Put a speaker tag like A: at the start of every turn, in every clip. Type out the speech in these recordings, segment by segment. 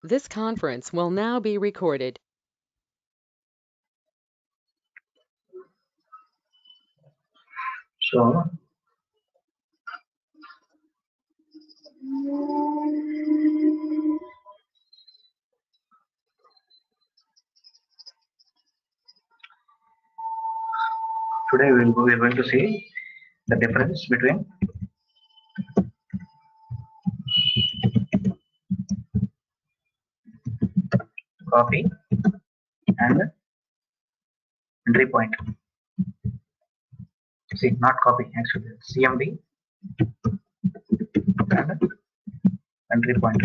A: This conference will now be recorded.
B: So today we are going to see the difference between copy and entry point. See, not copy actually, CMD and entry point.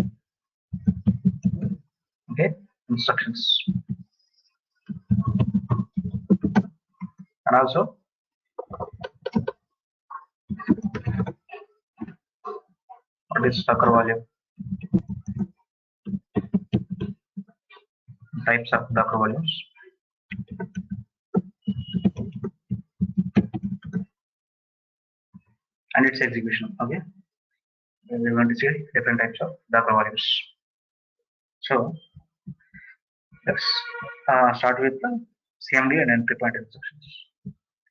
B: Okay, instructions, and also what is Docker volume, types of Docker volumes, and its execution. Okay, we are going to see different types of Docker volumes. So let's start with the CMD and entry point instructions.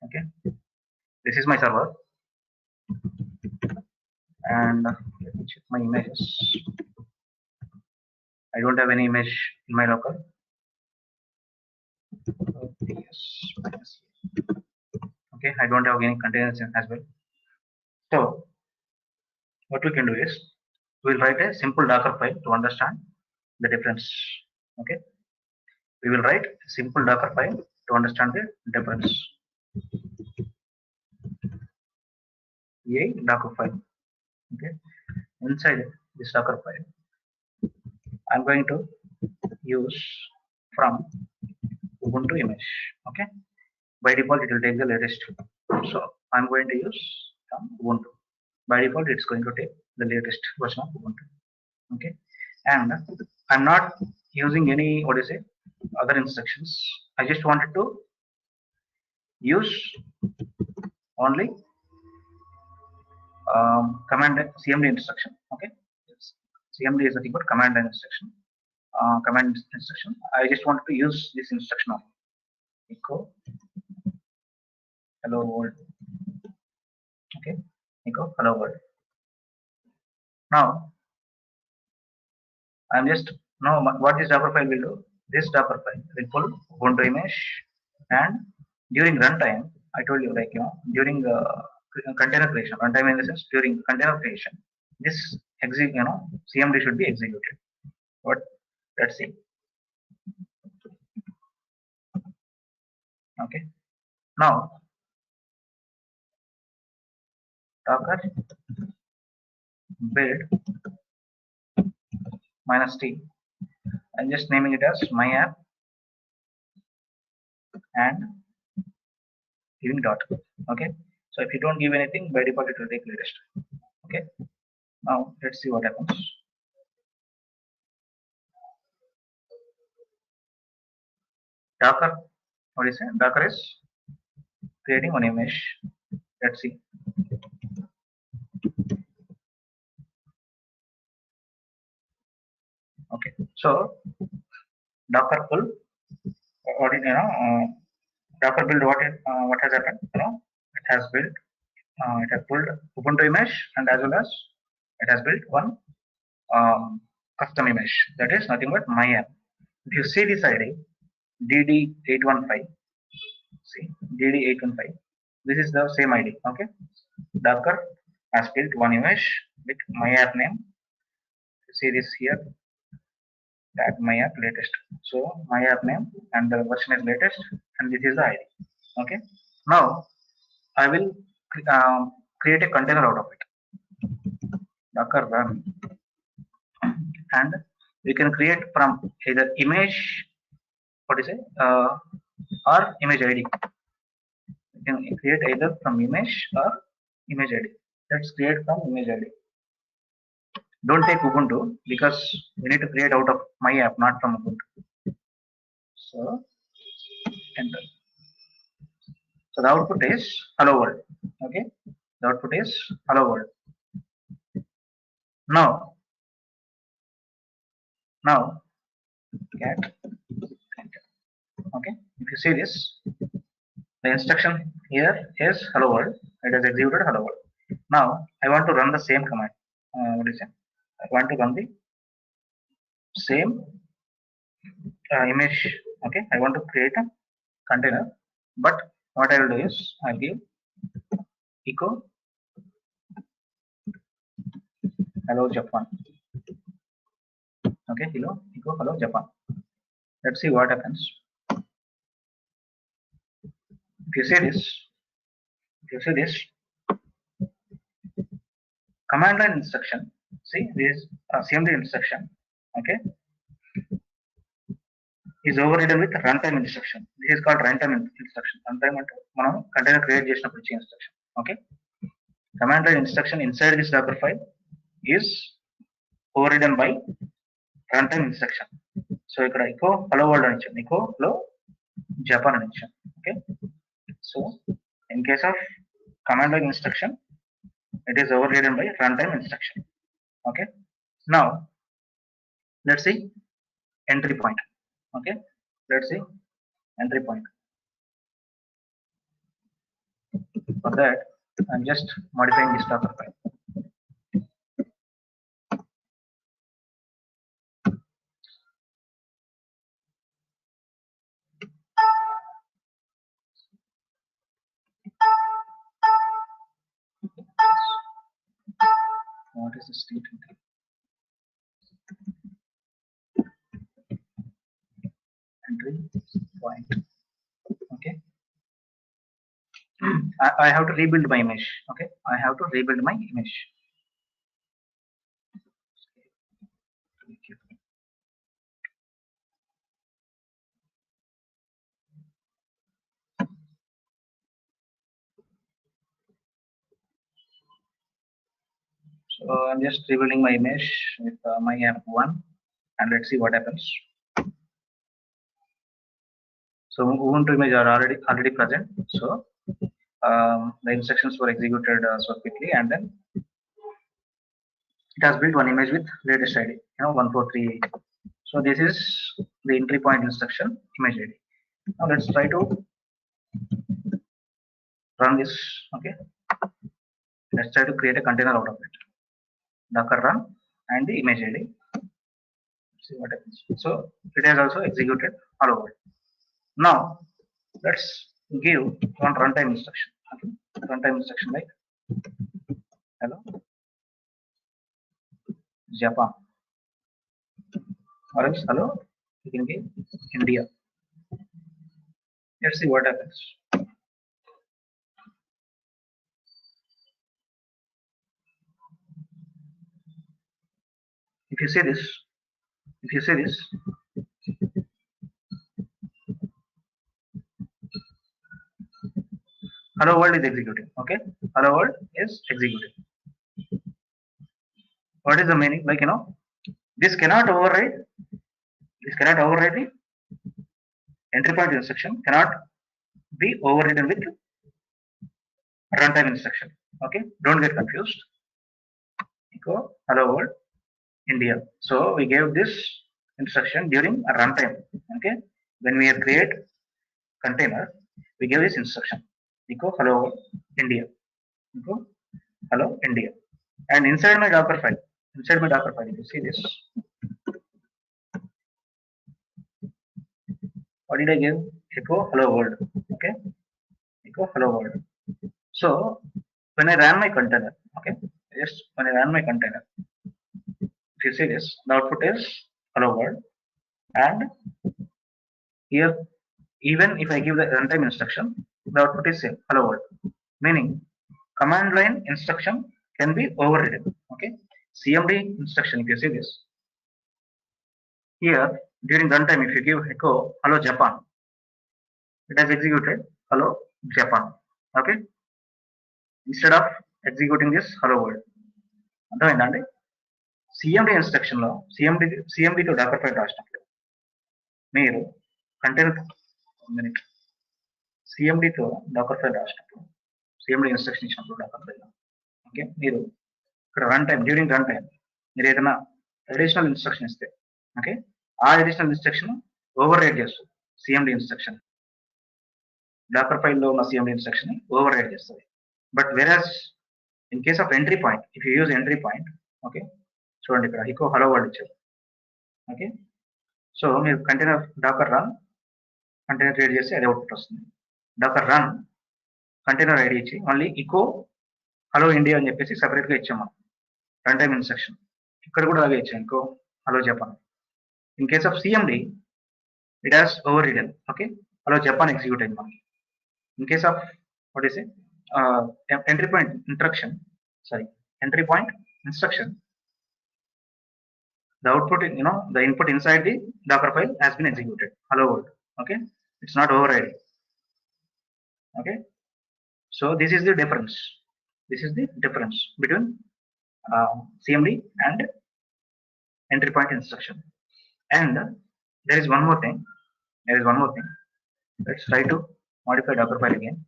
B: Okay, this is my server, and let me check my images. I don't have any image in my local. Okay, I don't have any containers as well. So what we can do is we'll write a simple Docker file to understand the difference. Okay, we will write a simple Docker file to understand the difference. A Docker file. Okay, inside this Docker file, I'm going to use from Ubuntu image. Okay, by default it will take the latest. So I'm going to use from Ubuntu. By default it's going to take the latest version of Ubuntu. Okay, and I'm not using any other instructions. I just wanted to use only command CMD instruction. Okay, CMD is nothing but command and instruction. Command instruction. I just wanted to use this instruction only. Echo hello world. Okay, echo hello world. Now I'm just now what this Docker file will do. This Docker file will pull Ubuntu image, and during runtime, I told you during container creation, runtime in the sense during container creation, this CMD should be executed. But let's see. Okay. Now Docker build -t. I'm just naming it as my app and giving dot. Okay. So if you don't give anything, by default it will take latest. Okay. Now let's see what happens. Docker, what is it? Docker is creating one image. Let's see. Okay. So Docker pull, what is Docker build what has happened? It has built it has pulled Ubuntu image, and as well as it has built one custom image, that is nothing but my app. If you see this ID DD815, see DD815, this is the same ID. Okay, Docker has built one image with my app name. You see this here, that my app latest. So my app name and the version is latest, and this is the ID. Okay, now I will create a container out of it. Docker run, and we can create from either image, or image ID. We can create either from image or image ID. Let's create from image ID. Don't take Ubuntu, because we need to create out of my app, not from Ubuntu. So enter. So the output is hello world. Okay, the output is hello world. Now Now cat enter. Okay, if you see this, the instruction here is hello world. It has executed hello world. Now I want to run the same command. What is it? I want to run the same image. Okay, I want to create a container, but what I will do is I'll give echo hello Japan. Okay, echo hello Japan. Let's see what happens. If you see this, command line instruction. See this CMD instruction. Okay, is overridden with runtime instruction. This is called runtime instruction. Runtime అంటే మనం container create చేసినప్పుడు ఇచ్చే instruction. Okay, command line instruction inside this Docker file is overridden by runtime instruction. So ఇక్కడ echo hello world అని ఇచ్చాను, echo hello Japan అని ఇచ్చాను. Okay, so in case of command line instruction, it is overridden by runtime instruction. Okay, now let's see entry point. Okay, let's see entry point. For that, I'm just modifying this Docker file. What is the state entry point? Okay, I have to rebuild my image. Okay, I have to rebuild my image. So I'm just rebuilding my image with my app1, and let's see what happens. So Ubuntu image are already present. So the instructions were executed so quickly, and then it has built one image with latest ID, 1438. So this is the entry point instruction image ID. Now let's try to run this. Okay, let's try to create a container out of it. Docker run and the image ID. Let's see what happens. So it has also executed all over. Now let's give one runtime instruction. Okay, runtime instruction like hello Japan, or else hello you can give India. Let's see what happens. If you see this, hello world is executing. Okay, hello world is executing. What is the meaning? Like, this cannot override. This cannot override the entry point instruction. Cannot be overridden with runtime instruction. Okay, don't get confused. Echo hello world India. So we gave this instruction during a runtime. Okay, when we create container, we give this instruction. Echo hello world India. Echo hello India. And inside my Docker file, if you see this, what did I give? Echo hello world. Okay, echo hello world. So when I ran my container, okay, just when I ran my container, if you see this, the output is hello world, and here even if I give the runtime instruction, the output is same hello world, meaning command line instruction can be overridden. Okay, CMD instruction, if you see this here, during runtime, if you give echo hello Japan, it has executed hello Japan. Okay, instead of executing this hello world. అర్థమైందండి? CMD instruction లో సిఎండితో Dakar file రాసినప్పుడు మీరు container సిఎండితో Dakar file రాసినప్పుడు, CMD instruction ఇచ్చినప్పుడు Dakar file, okay, మీరు ఇక్కడ run time, during run time మీరు ఏదైనా అడిషనల్ ఇన్స్ట్రక్షన్ ఇస్తే ఓకే, ఆ అడిషనల్ ఇన్స్ట్రక్షన్ ఓవర్ రైడ్ చేస్తుంది సిఎండి ఇన్స్ట్రక్షన్. డాకర్ ఫైల్లో ఉన్న సిఎండి ఇన్స్ట్రక్షన్ ఓవర్ రైడ్ చేస్తుంది. But వెరాస్ in case of entry point, if you use entry point, okay, చూడండి ఇక్కడ echo hello world ఇచ్చారు. ఓకే, సో మీరు container docker run container create చేసి అదే అవుట్పుట్ వస్తుంది. డాకర్ రన్ కంటైనర్ ఐడి ఇచ్చి మళ్ళీ echo హలో ఇండియా అని చెప్పేసి సెపరేట్గా ఇచ్చాం మనం రన్ టైమ్ ఇన్స్ట్రక్షన్. ఇక్కడ కూడా అలాగే ఇచ్చాం echo hello Japan. In case of CMD it has over ridden. Okay, hello Japan execute అయింది మనకి. In case of what is entry point instruction, sorry, entry point instruction, the output, the input inside the Docker file has been executed. Hello world. Okay, it's not overriding. Okay, so this is the difference. This is the difference between CMD and entry point instruction. And there is one more thing. There is one more thing. Let's try to modify Docker file again.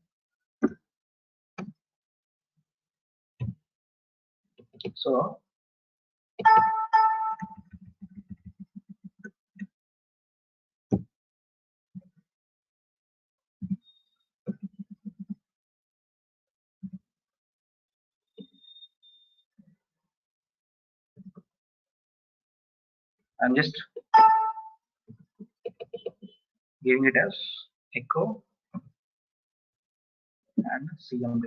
B: So I'm just giving it as echo and CMD.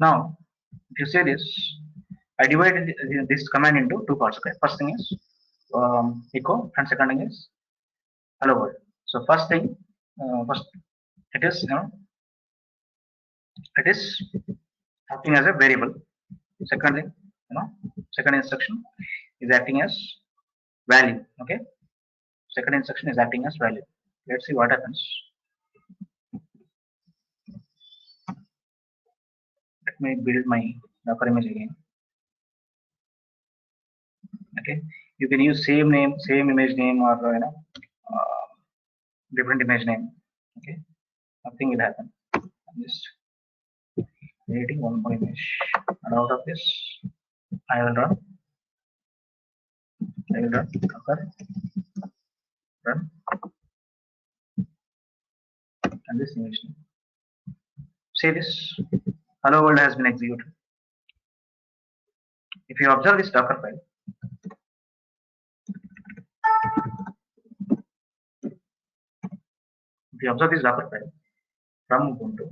B: Now, if you say this, I divided this command into two parts. Okay, first thing is echo, and second thing is hello world. So first thing, first it is it is acting as a variable. Second thing, second instruction is acting as value. Okay, second instruction is acting as value. Let's see what happens. Let me build my Docker image again. Okay, you can use same name, same image name, or different image name. Okay, nothing will happen. I'm just creating one more image, and out of this I will run Docker run and this image name. Say this, hello world has been executed. If you observe this Docker file, from Ubuntu,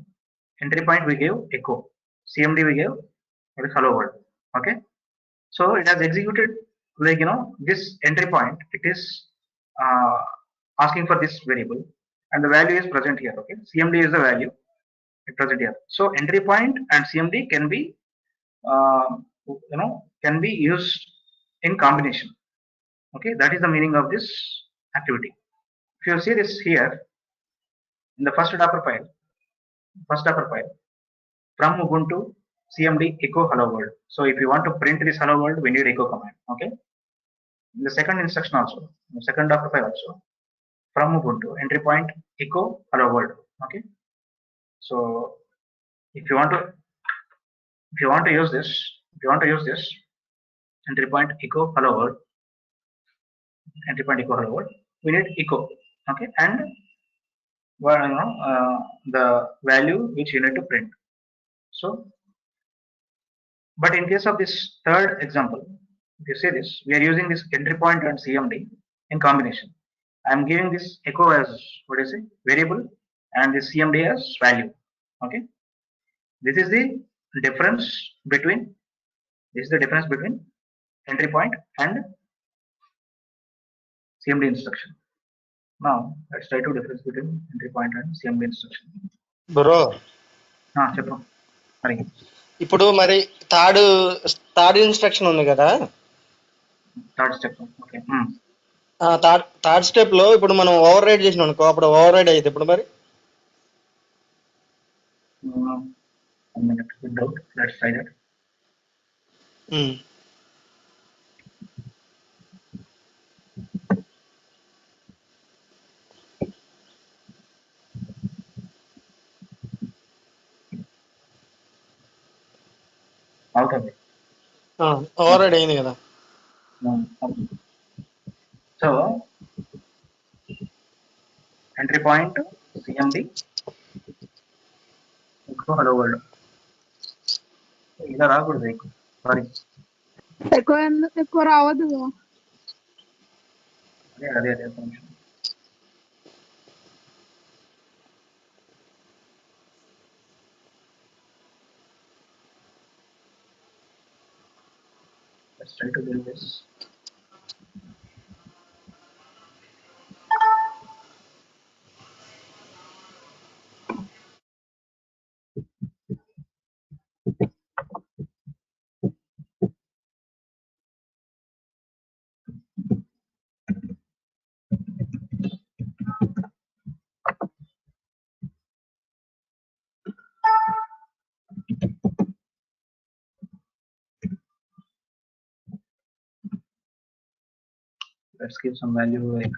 B: entry point we gave echo, CMD we gave what is hello world. Okay, so it has executed like this entry point. It is asking for this variable, and the value is present here. Okay, CMD is the value present here. So entry point and CMD can be can be used in combination. Okay, that is the meaning of this activity. If you see this here in the first Docker file, from Ubuntu CMD echo hello world. So if you want to print this hello world, we need echo command. Okay, in the second instruction also, in the second Docker file also, from Ubuntu entry point echo hello world. Okay, so if you want to use this, entry point echo hello world, we need echo. Okay, and the value which you need to print. So, but in case of this third example, if you say this, we are using this entry point and CMD in combination. I am giving this echo as variable, and this CMD as value. Okay, this is the difference between entry point and CMD instruction. Now let's try to difference between entry point and CMD instruction.
C: Bro
B: చెప్పు మరి.
C: ఇప్పుడు మరి third instruction ఉంది కదా,
B: third step. Okay,
C: third step లో ఇప్పుడు మనం over ride చేసినాం అనుకో, అప్పుడు ఓవర్ రైడ్ అయితే ఇప్పుడు మరి
B: let's try that.
C: ఉమ్.
B: అవుతుంది.
C: ఓవర్ రైడ్ అయింది కదా.
B: So entry point CMD hello world ఇలా రాకూడదు ఎక్కువ. సారీ,
D: ఎక్కువ రావద్దు కదా.
B: అదే అదే కొంచెం let's try to build this. Let's give some value like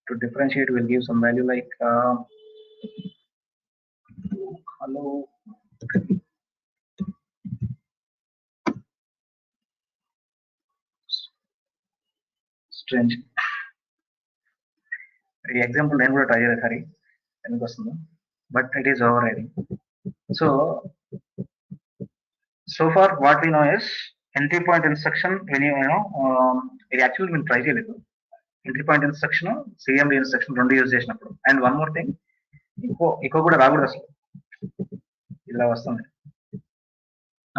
B: to differentiate, we'll give some value like hello strange. ఈ ఎగ్జాంపుల్ నేను కూడా ట్రై చేయలేదు హరి ఎందుకు వస్తుందో, but it is overriding. So far what we know is entry point instruction when you know ఇది actual మేము try చేయలేదు. Entry point instruction CMD instruction రెండు యూజ్ చేసినప్పుడు. అండ్ వన్ మోర్ థింగ్, ఎక్కువ కూడా రాకూడదు అసలు, ఇలా వస్తుంది.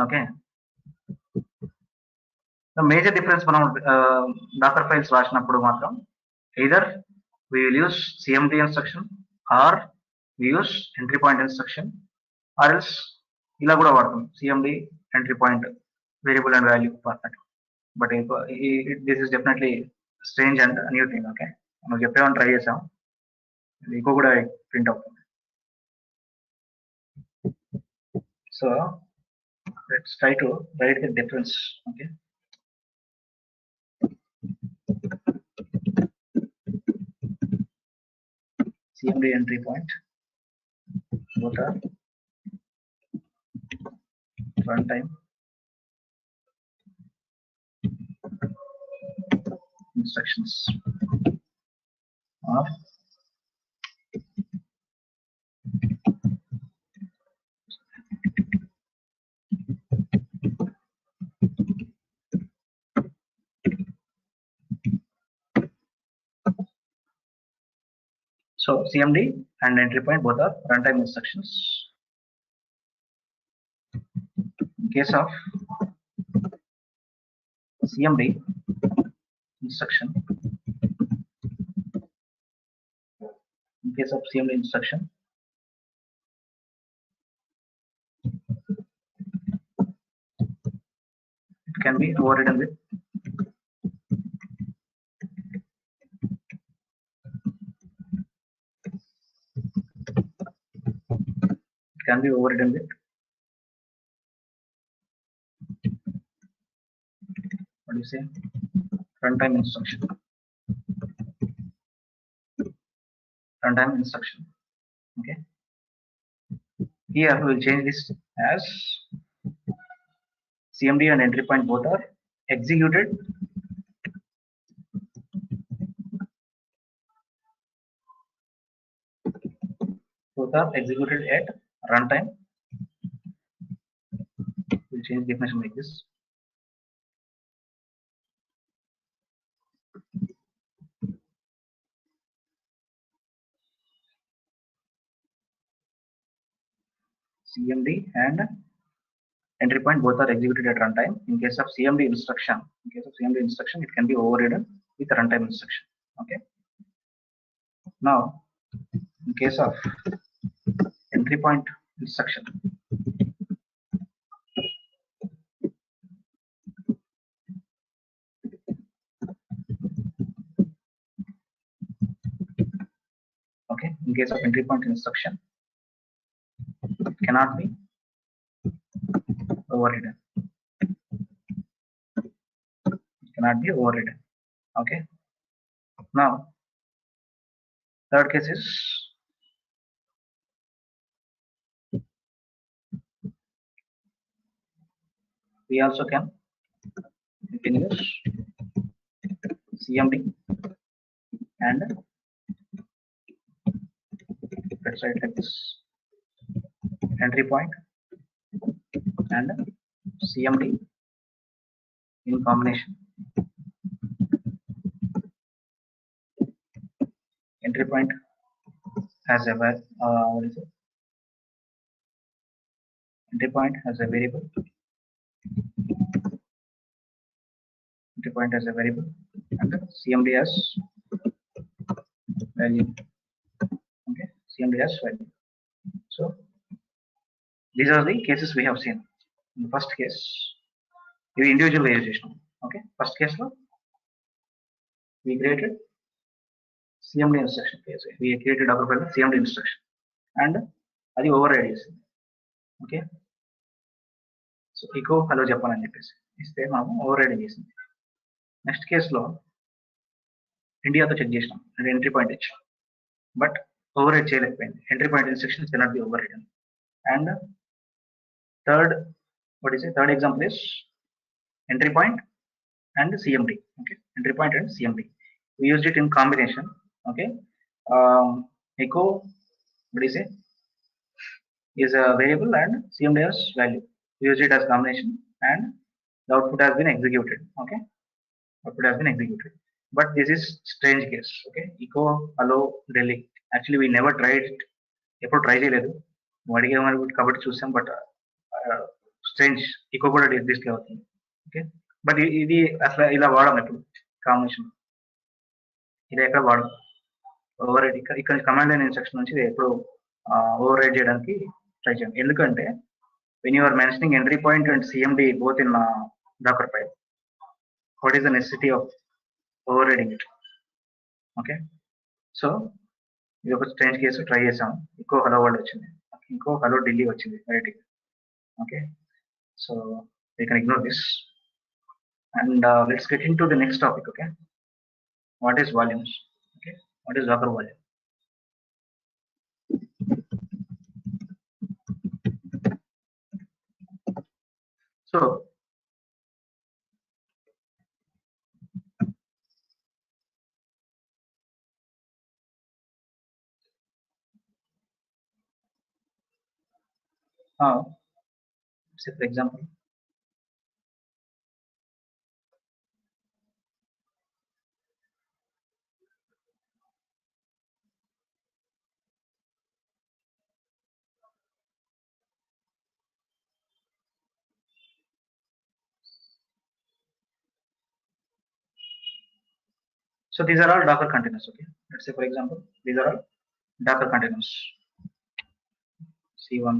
B: ఓకే, మేజర్ డిఫరెన్స్ మనం డాకర్ ఫైల్స్ రాసినప్పుడు మాత్రం either we will use cmd instruction or we use entry point instruction, or else ఇలా కూడా వాడతాం cmd entry point variable and value format. But this is definitely strange and new thing. Okay, మనం చెప్పేమని try చేసాం, ఎక్కువ కూడా print అవుతుంది. So let's try to right the difference. Okay, cmd entry point both are runtime instructions or so cmd and entry point both are runtime instructions. In case of cmd instruction, in case of cmd instruction, it can be overridden with what do you say, runtime instruction. Okay, here we will change this as cmd and entry point both are executed at runtime. We'll change definition like this. cmd and entry point both are executed at runtime. In case of cmd instruction, it can be overridden with runtime instruction. Okay, now in case of entry point instruction, in case of entry point instruction, it cannot be overridden. It cannot be overridden. Okay. Now, third case is we also can use CMD and let's write like this: entry point and CMD in combination. Entry point has a what is it? Entry point has a variable. Entry point has a variable, and the CMD has value. Okay, CMD has value. So these are the cases we have seen. In the first case, we individual variation. Okay, first case we created CMD instruction case. We created our CMD instruction, and అది override చేసింది. Okay, so echo hello చెప్పాలని చెప్పేసి ఇస్తే మనం override చేసింది. Next కేసులో ఇండియాతో check చేసినాం అంటే ఎంట్రీ పాయింట్ ఇచ్చాం, బట్ ఓవర్రైడ్ చేయలేకపోయింది. Entry point instruction cannot be overridden. And third example is entry point and CMD. Okay, entry point and CMD. We used it in combination. Okay, echo is a variable and CMD has value. We used it as combination and the output has been executed. Okay, output has been executed. But this is strange case. Okay, echo hello Delhi. Actually, we never tried it. ఎప్పుడు try చేయలేదు, అడిగామని కాబట్టి చూసాం. But strange echo కూడా display అవుతుంది. Okay, but ఇది అసలు ఇలా వాడము ఎప్పుడు కాంబినేషన్, ఇది ఎక్కడ వాడము. ఓవర్ రైడ్ ఇక్కడ కమాండ్ లైన్ ఇన్స్ట్రక్షన్ నుంచి ఎప్పుడు ఓవర్ రైడ్ చేయడానికి ట్రై చేయండి. ఎందుకంటే when you are mentioning entry point and CMD both in Docker file, what is the necessity of overriding it? Okay, so ఇది ఒక స్ట్రేంజ్ కేసు ట్రై చేసాం. ఇంకో హలో వరల్డ్ వచ్చింది, ఇంకో హలో ఢిల్లీ వచ్చింది right. Okay, so you can ignore this and let's get into the next topic. Okay, what is volumes? Okay, what is Docker volume? So now, say for example, so these are all Docker containers. Okay, let's say for example, these are all Docker containers: C1,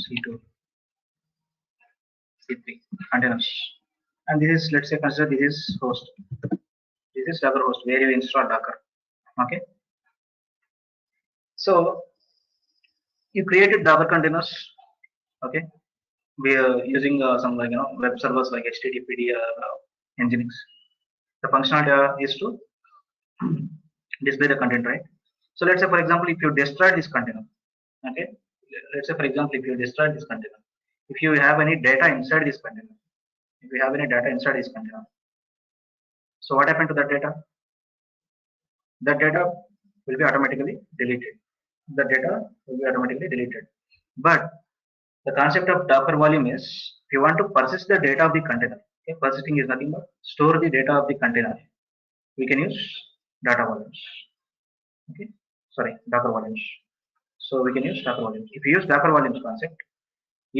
B: C2, C3 containers. And this is, let's say, consider this is host. This is Docker host where you install Docker. Okay, so you created Docker containers. Okay, we are using some web servers like HTTPD or Nginx. The functionality is to display the content, right? So let's say for example, if you destroy this container, okay, let's say for example, if you destroy this container, if you have any data inside this container, so what happened to that data? That data will be automatically deleted. But the concept of Docker volume is, if you want to persist the data of the container, okay, persisting is nothing but store the data of the container, we can use data volumes. Okay, sorry, Docker volumes. So we can use Docker volumes. If you use Docker volumes concept,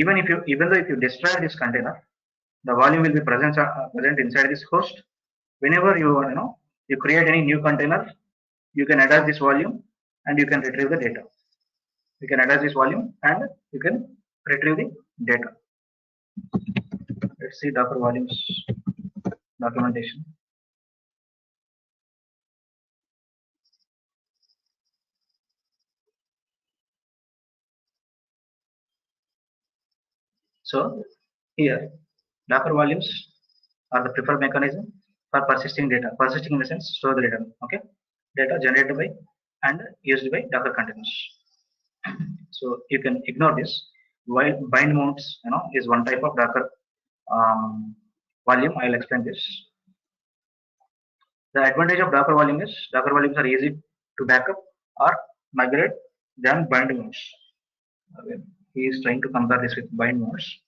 B: even though if you destroy this container, the volume will be present inside this host. Whenever you create any new container, you can attach this volume and you can retrieve the data. You can attach this volume and you can retrieve the data. Let's see Docker volumes documentation. So here Docker volumes are the preferred mechanism for persisting data. Persisting in the sense store the data. Okay, data generated by and used by Docker containers. So you can ignore this. While bind mounts, is one type of Docker volume. I'll explain this. The advantage of Docker volume is Docker volumes are easy to backup or migrate than bind mounts. He is trying to compare this with bind mounts.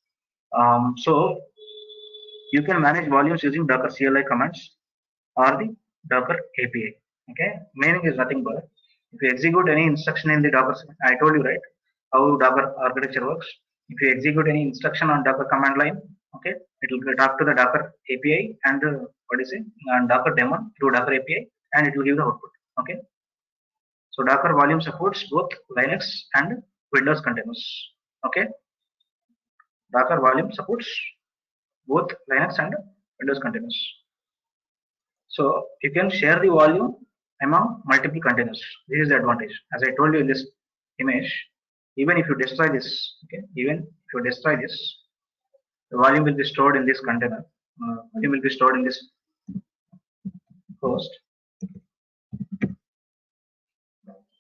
B: So you can manage volumes using Docker CLI commands or the Docker API. Okay, meaning is nothing but if you execute any instruction in the Docker, I told you right how Docker architecture works. If you execute any instruction on Docker command line, okay, it will talk to the Docker API and what is it, and Docker daemon through Docker API, and it will give the output. Okay, so Docker volume supports both Linux and Windows containers. Okay, Docker volume supports both Linux and Windows containers. So you can share the volume among multiple containers. This is the advantage. As I told you in this image, even if you destroy this, okay, even if you destroy this, the volume will be stored in this container. Volume will be stored in this host,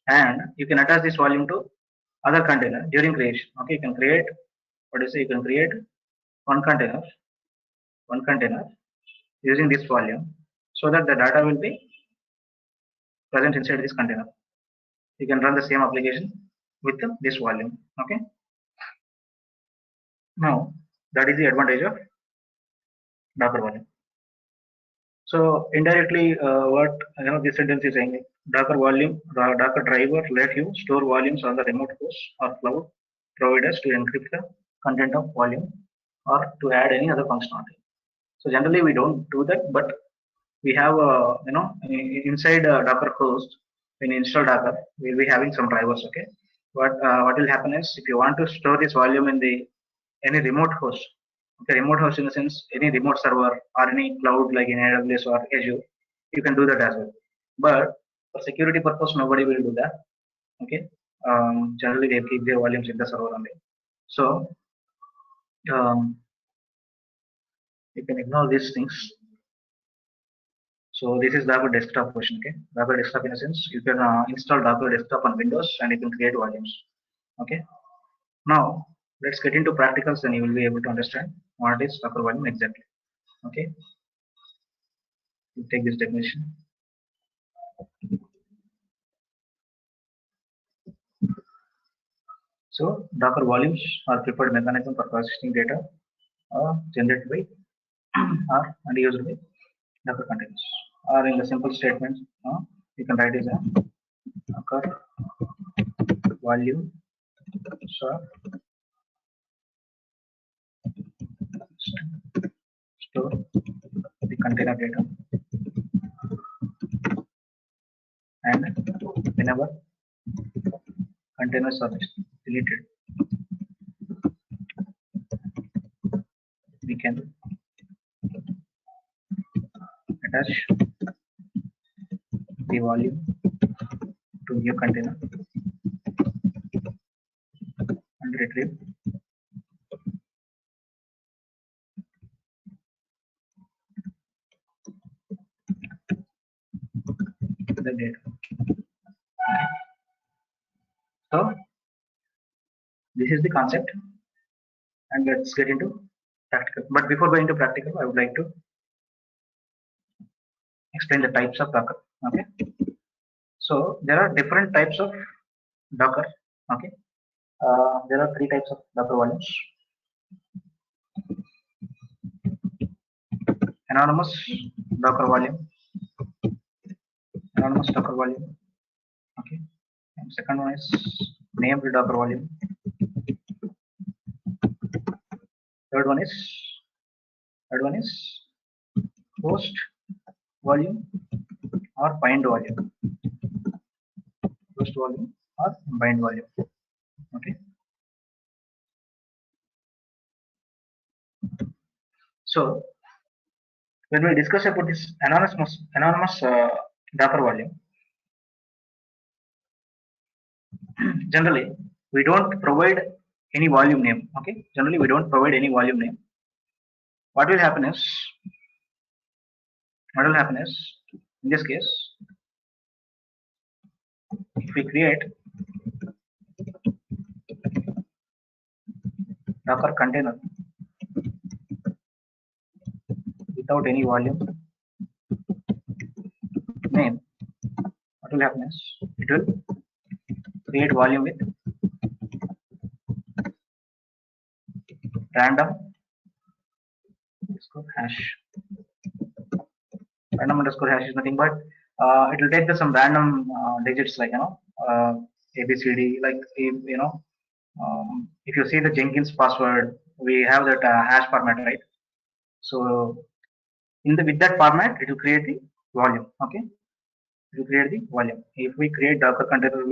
B: and you can attach this volume to other container during creation. Okay, you can create you can create one container using this volume, so that the data will be present inside this container. You can run the same application with this volume. Okay, now that is the advantage of Docker volume. So indirectly, what this sentence is saying, Docker volume, Docker driver let you store volumes on the remote host or cloud providers to encrypt the content of volume or to add any other functionality. So generally we don't do that, but we have inside Docker host, when you install Docker, we'll be having some drivers. Okay, what will happen is if you want to store this volume in the any remote host, okay, remote host in the sense any remote server or any cloud like in AWS or Azure, you can do that as well. But for security purpose, nobody will do that. Okay, generally they keep their volumes in the server only. So you can ignore these things. So this is Docker desktop version. Okay, Docker desktop in a sense you can install Docker desktop on Windows and you can create volumes. Okay, now let's get into practicals, and you will be able to understand what is Docker volume exactly. Okay, we'll take this definition. So Docker volumes are preferred mechanism for processing data generated by and used by Docker containers. Or in the simple statement, you can write as a Docker volume store the container data, and whenever containers are deleted, we can attach the volume to new container and retrieve the data. So this is the concept, and let's get into practical. But before going to practical, I would like to explain the types of Docker. Okay, so there are different types of Docker. Okay, there are three types of Docker volumes: anonymous Docker volume, Okay, and second one is named Docker volume. Third one is host volume or bind volume. Host volume or bind volume. Okay. So when we discuss about this anonymous Docker volume, generally we don't provide any volume name. Okay, generally we don't provide any volume name. What will happen is in this case, if we create Docker container without any volume name, what will happen is it will create volume with random underscore hash. Random underscore hash is nothing but it will take some random digits, like ABCD, like if you see the Jenkins password, we have that hash format, right? So with that format, it will create the volume. Okay, it will create the volume. If we create Docker container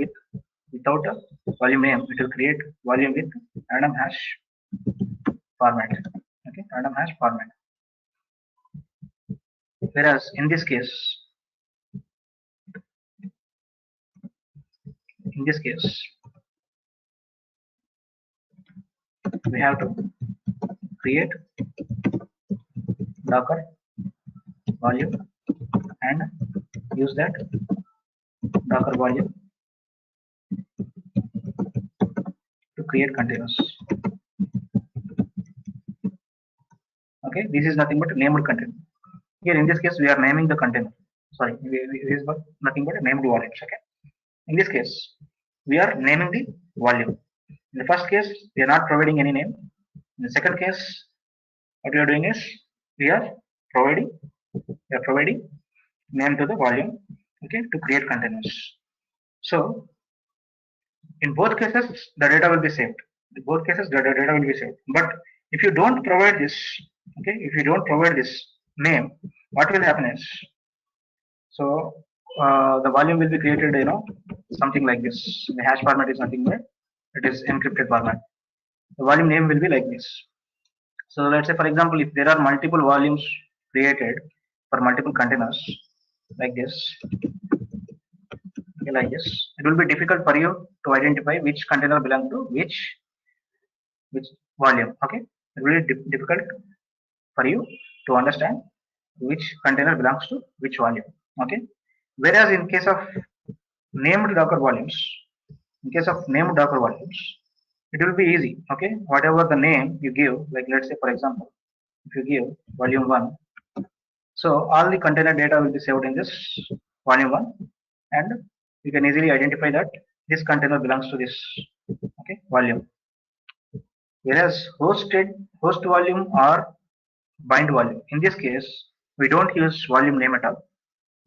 B: without a volume name, it will create volume with random hash format. Okay, random hash format. Whereas in this case, we have to create Docker volume and use that Docker volume to create containers. Okay, this is nothing but a named container. Here in this case, we are naming the container. Sorry, this is nothing but a named volumes. Okay, in this case, we are naming the volume. In the first case, we are not providing any name. In the second case, what we are doing is we are providing name to the volume, okay, to create containers. So in both cases, the data will be saved. In both cases, the data will be saved. But if you don't provide this, okay, if you don't provide this name, what will happen is, so the volume will be created, something like this. The hash format is nothing but it is encrypted format. The volume name will be like this. So let's say, for example, if there are multiple volumes created for multiple containers like this, it will be difficult for you to identify which container belongs to which volume. Okay, it will be difficult for you to understand which container belongs to which volume. Okay, whereas in case of named Docker volumes, it will be easy. Okay, whatever the name you give, like let's say, for example, if you give volume 1, so all the container data will be saved in this volume 1, and you can easily identify that this container belongs to this, okay, volume. Whereas host volume or bind volume, in this case, we don't use volume name at all.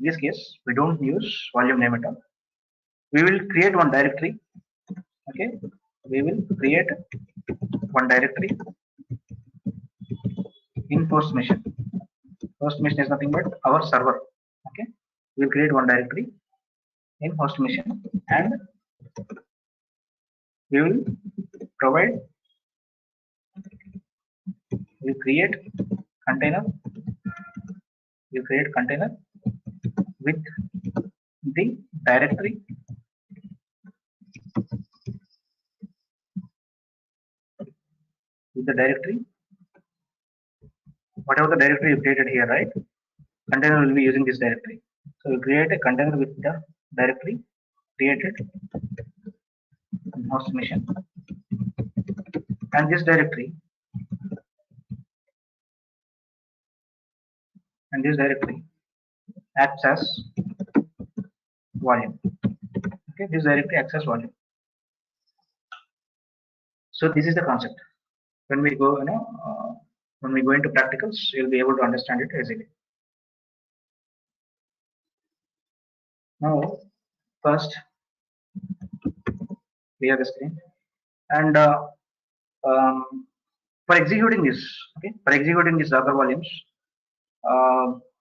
B: In this case, we don't use volume name at all. We will create one directory. Okay, we will create one directory in host machine. Host machine is nothing but our server. Okay, we will create one directory in host machine, and we will provide, we create container with the directory whatever the directory you created here, right? Container will be using this directory. So we create a container with the directory created in host machine, and this directory acts as volume. Okay, this directory acts as volume. So this is the concept. When we go, when we go into practicals, you'll be able to understand it easily. Now, first, clear the screen, and for executing this, okay, Docker volumes,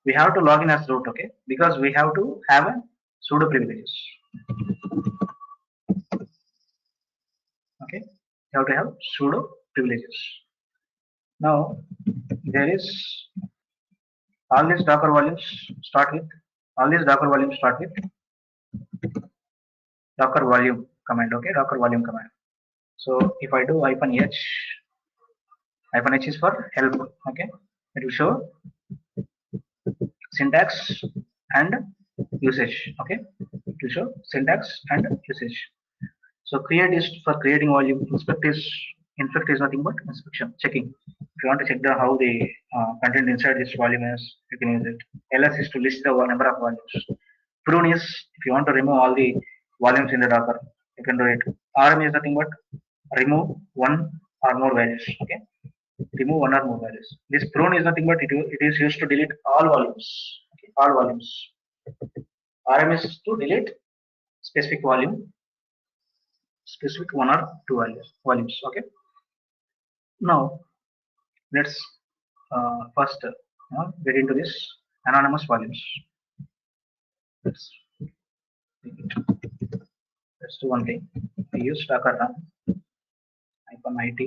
B: we have to log in as root, okay, because we have to have a sudo privileges. Okay, you have to have sudo privileges. Now, there is all these Docker volumes start with Docker volume command. Okay, Docker volume command. So if I do -h is for help. Okay, it will show syntax and usage. Okay, it will show syntax and usage. So create is for creating volume. Inspect is nothing but inspection, checking. If you want to check the how the content inside this volume is, you can use it. ls is to list the number of volumes. Prune is if you want to remove all the volumes in the Docker, you can do it. Rm is nothing but remove one or more values. Okay, remove one or more values. This prune is nothing but it is used to delete all volumes. Okay, all volumes. Rm is to delete specific volume, specific one or two volumes. Okay, now let's first get into this anonymous volumes. Let's let's do one thing. I use docker run -it,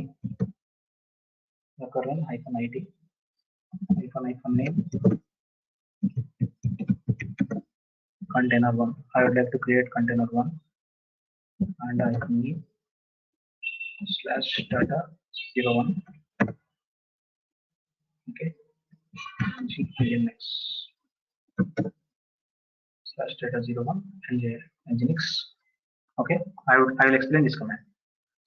B: docker run -it -name container one. I would like to create container one and -e /data 01. Okay, nginx /data 01 nginx. Okay, I will explain this command.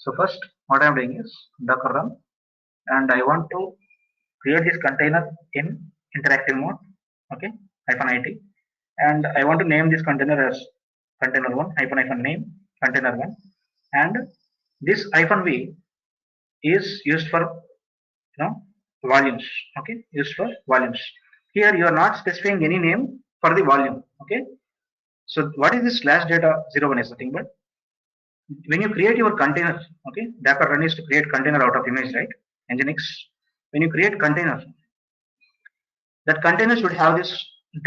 B: So first, what I am doing is docker run, and I want to create this container in interactive mode. Okay, -it, and I want to name this container as container one -name container one, and this -v is used for volumes. Okay, used for volumes. Here you are not specifying any name for the volume. Okay, so what is this /data 01 is nothing but when you create your container. Okay, docker run is to create container out of image, right? Nginx, when you create container, that container should have this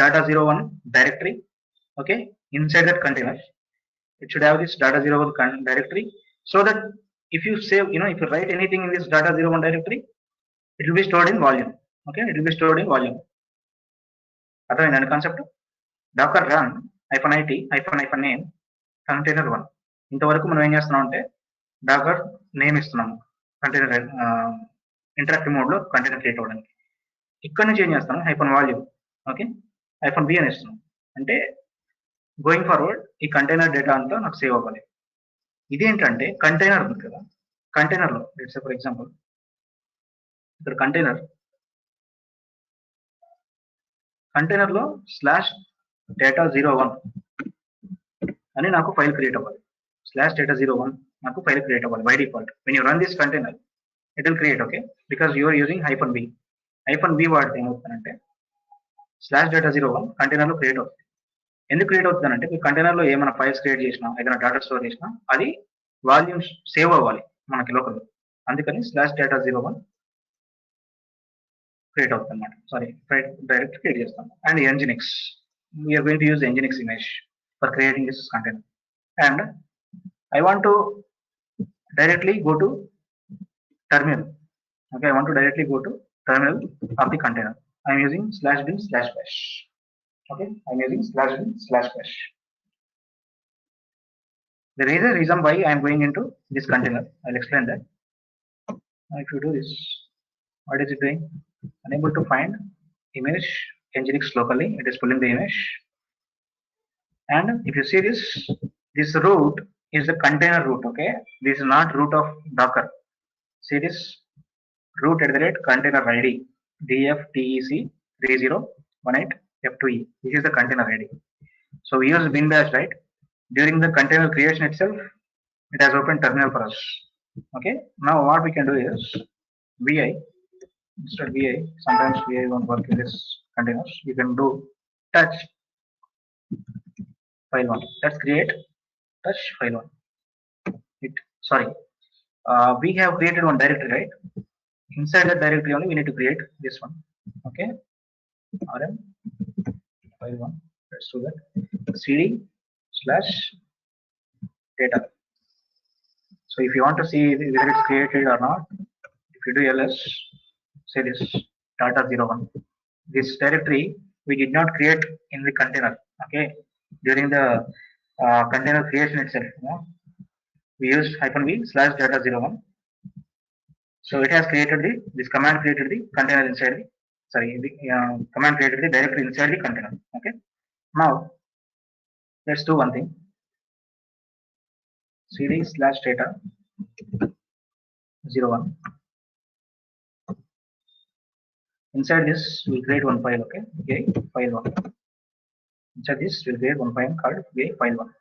B: data 01 directory. Okay, inside that container it should have this data 01 directory, so that if you save, if you write anything in this data 01 directory, it will be stored in volume. Okay, it will be stored in volume. అర్థమైందండి concept. docker run -it -name container one. ఇంతవరకు మనం ఏం చేస్తున్నాం అంటే Dakar name ఇస్తున్నాము container interactive mode లో container create అవ్వడానికి. ఇక్కడ నుంచి ఏం చేస్తాను -volume. ఓకే, -b అని ఇస్తున్నాం. అంటే గోయింగ్ ఫార్వర్డ్ ఈ కంటైనర్ డేటా అంతా నాకు సేవ్ అవ్వాలి. ఇదేంటంటే కంటైనర్ ఉంది కదా, కంటైనర్ లో లెట్స్ సే ఫర్ ఎగ్జాంపుల్ ఇక్కడ కంటైనర్ లో /data 01 అని నాకు ఫైల్ క్రియేట్ అవ్వాలి. /data 01 నాకు ఫైల్ క్రియేట్ అవ్వాలి by default. When you run this container it will create. Okay, because you are using -b వాడితే ఏమవుతుందంటే /data 01 కంటైనర్ లో క్రియేట్ అవుతుంది. ఎందుకు క్రియేట్ అవుతుందంటే మీరు కంటైనర్ లో ఏమైనా ఫైల్స్ క్రియేట్ చేసినా, ఏదైనా డేటా స్టోర్ చేసినా అది వాల్యూమ్స్ సేవ్ అవ్వాలి మనకి లోకల్. అందుకని /data 01 క్రియేట్ అవుతుంది అనమాట. సారీ, డైరెక్ట్ క్రియేట్ చేస్తాం. And nginx, we're going to use nginx image for creating this container. And I want to directly go to terminal. Okay, I want to directly go to terminal of the container. I am using /bin/bash. Okay, I am using /bin/bash. There is a reason why I am going into this container. I'll explain that. Now if you do this, what is it doing? Unable to find image nginx locally. It is pulling the image. And if you see this root is the container root. Okay, this is not root of docker. See this root @container id dftec3018f2e. This is the container id. So we use bin bash, right? During the container creation itself, it has opened terminal for us. Okay, now what we can do is vi, instead vi, sometimes vi won't work in this containers. You can do touch file one. Let's create touch file one. We have created one directory, right? Inside that directory only we need to create this one. Okay, rm file one. Let's do that. cd/data. So if you want to see whether it's created or not, if you do ls, say this data 01, this directory we did not create in the container. Okay, during the container creation itself, we used -v slash data 01. So it has created this command created the container inside the, sorry, the command created the directory inside the container. Okay. Now let's do one thing. cd slash data 01. Inside this we'll create one file. Okay, file 1. Inside this we'll create one file called file 1.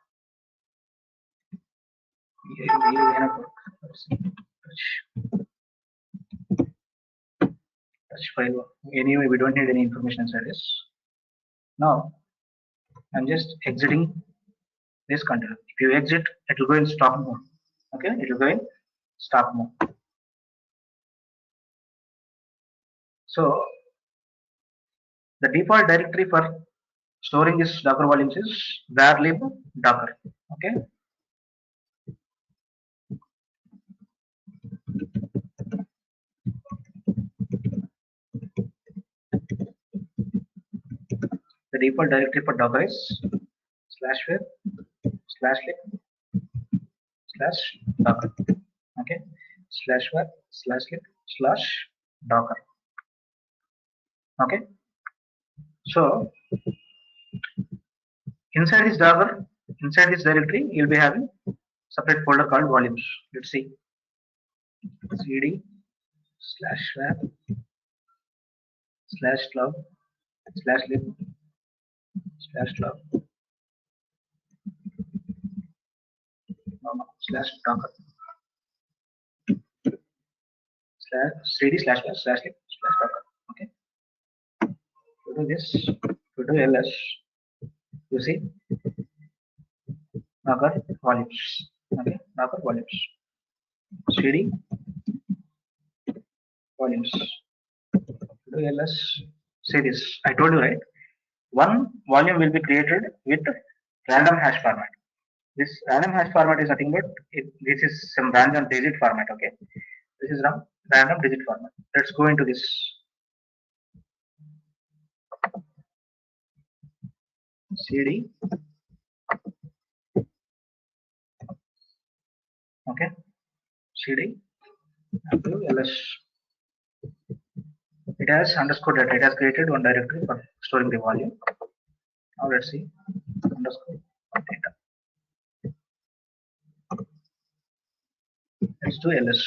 B: Touch file 1. Anyway, we don't need any information inside this. Now I'm just exiting this container. If you exit, it will go in stop mode. Okay, it will go in stop mode. So the default directory for storing this Docker volumes is var lib docker. Okay. The default directory for Docker is /var /lib /docker. Okay, /var /lib /docker. Okay, so inside this Docker, inside this directory, you'll be having separate folder called volumes. Let's see, cd /var /log /lib /log /docker cd /var /lib /docker. Okay, to do this, to do ls, you see docker volumes. Okay, docker volumes, cd volumes, to do ls. See this, I told you, right? One volume will be created with random hash format. This random hash format is nothing but this is some random digit format. Okay, this is random digit format. Let's go into this. cd, okay, cd ls. It has underscore data. It has created one directory for storing the volume. Now let's see underscore data. Let's do ls.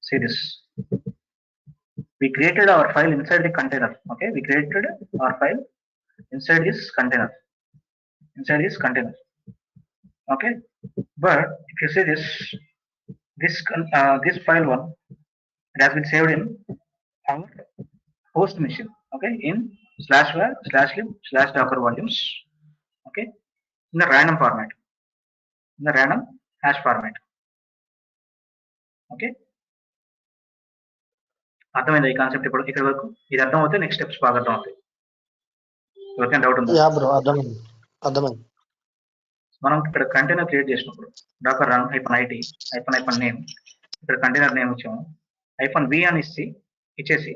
B: See this. We created our file inside the container. Okay, we created our file inside this container. Inside this container. Okay, but if you see this file 1, it has been saved in our host machine. Okay, in /var /lib /docker volumes. Okay, in the random format, in the random hash format. Okay, అర్థమైందా ఈ concept? ఇప్పుడు ఇక్కడ వరకు ఇది అర్థం అవుతే next steps బాగా అర్థం అవుతాయి. ఎవరికైనా డౌట్ ఉందా?
C: యా బ్రో, అర్థమైంది.
B: మనం ఇక్కడ కంటైనర్ క్రియేట్ చేసినప్పుడు డాకర్ రన్ -it -name, ఇక్కడ కంటైనర్ నేమ్ ఇచ్చాము, -v అని ఇచ్చేసి